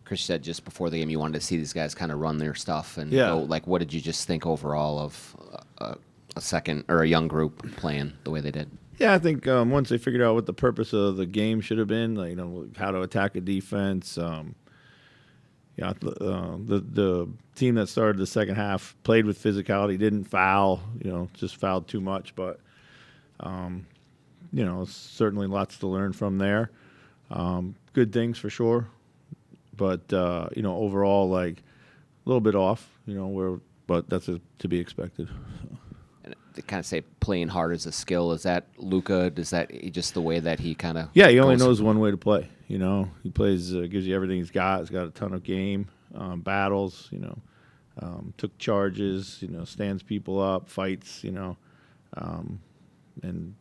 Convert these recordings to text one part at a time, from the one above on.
Chris said just before the game you wanted to see these guys kind of run their stuff and Yeah. go, like, what did you just think overall of a second or a young group playing the way they did? Yeah, I think once they figured out what the purpose of the game should have been, like, how to attack a defense. The team that started the second half played with physicality, didn't foul, just fouled too much. But, certainly lots to learn from there. Good things for sure. But, overall, like, a little bit off, but that's to be expected. And they kind of say playing hard is a skill. Is that Luka? Is that just the way that he kind of Yeah, he only knows one way to play. He plays, gives you everything he's got. He's got a ton of game, battles, took charges, stands people up, fights, and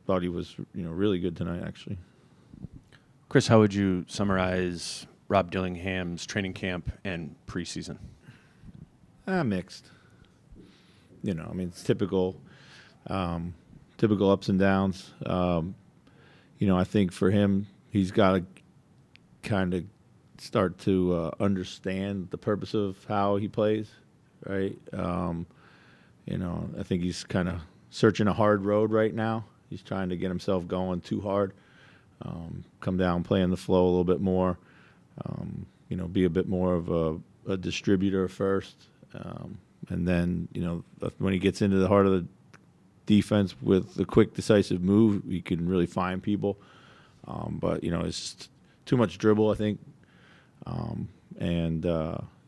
thought he was, really good tonight, actually. Chris, how would you summarize Rob Dillingham's training camp and preseason? Mixed. It's typical ups and downs. I think for him, he's got to kind of start to understand the purpose of how he plays, right? I think he's kind of searching a hard road right now. He's trying to get himself going too hard, come down, play in the flow a little bit more, be a bit more of a distributor first. And then, when he gets into the heart of the defense with the quick, decisive move, he can really find people. But, it's just too much dribble, I think.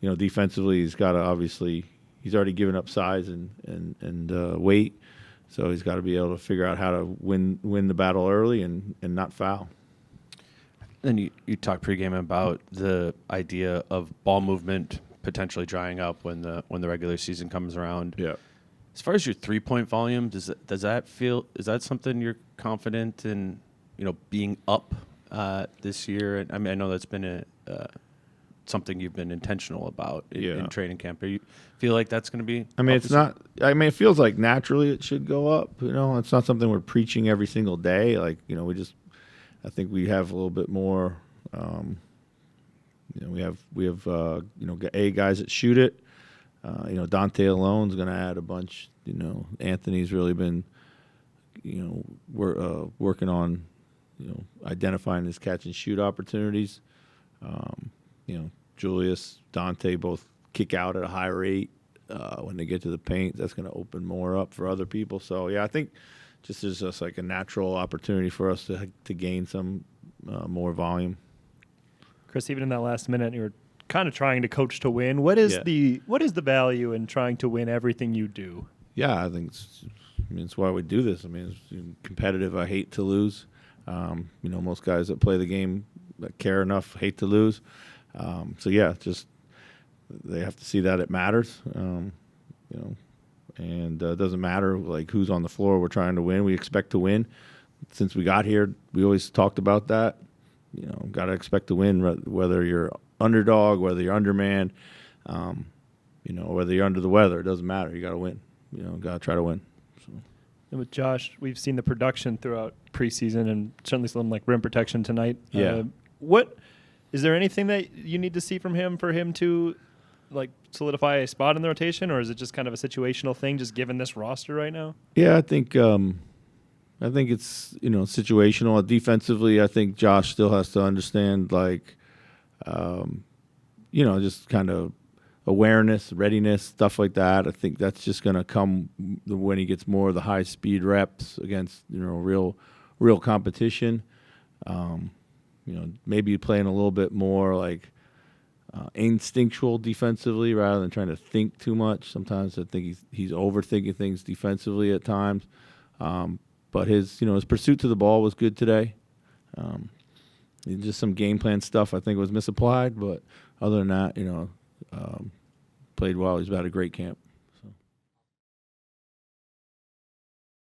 Defensively, he's got to obviously – he's already given up size and weight. So he's got to be able to figure out how to win the battle early and not foul. Then you talked pregame about the idea of ball movement potentially drying up when the regular season comes around. Yeah. As far as your 3-point volume, is that something you're confident in, being up this year? And I mean, I know that's been something you've been intentional about in training camp. Do you feel like that's going to be? I mean, it's not. I mean, it feels like naturally it should go up. It's not something we're preaching every single day. Like, I think we have a little bit more. We have guys that shoot it. Dante alone's going to add a bunch. Anthony's really been, working on, identifying his catch and shoot opportunities. Julius, Dante both kick out at a high rate when they get to the paint. That's going to open more up for other people. So, yeah, I think just there's just like a natural opportunity for us to gain some more volume. Chris, even in that last minute, you were kind of trying to coach to win. What is the value in trying to win everything you do? Yeah, I think it's why we do this. I mean, it's competitive. I hate to lose. Most guys that play the game that care enough hate to lose. Just they have to see that it matters. And it doesn't matter like who's on the floor. We're trying to win. We expect to win. Since we got here, we always talked about that. Got to expect to win, whether you're underdog, whether you're undermanned, whether you're under the weather. It doesn't matter. You got to win. Got to try to win. So. And with Josh, we've seen the production throughout preseason and certainly some like rim protection tonight. Yeah. What is there anything that you need to see from him for him to like solidify a spot in the rotation, or is it just kind of a situational thing, just given this roster right now? Yeah, I think it's situational. Defensively, I think Josh still has to understand just kind of awareness, readiness, stuff like that. I think that's just going to come when he gets more of the high speed reps against real competition. Maybe playing a little bit more like instinctual defensively rather than trying to think too much. Sometimes I think he's overthinking things defensively at times. But his pursuit to the ball was good today. Just some game plan stuff I think was misapplied, but other than that, played well. He's had a great camp.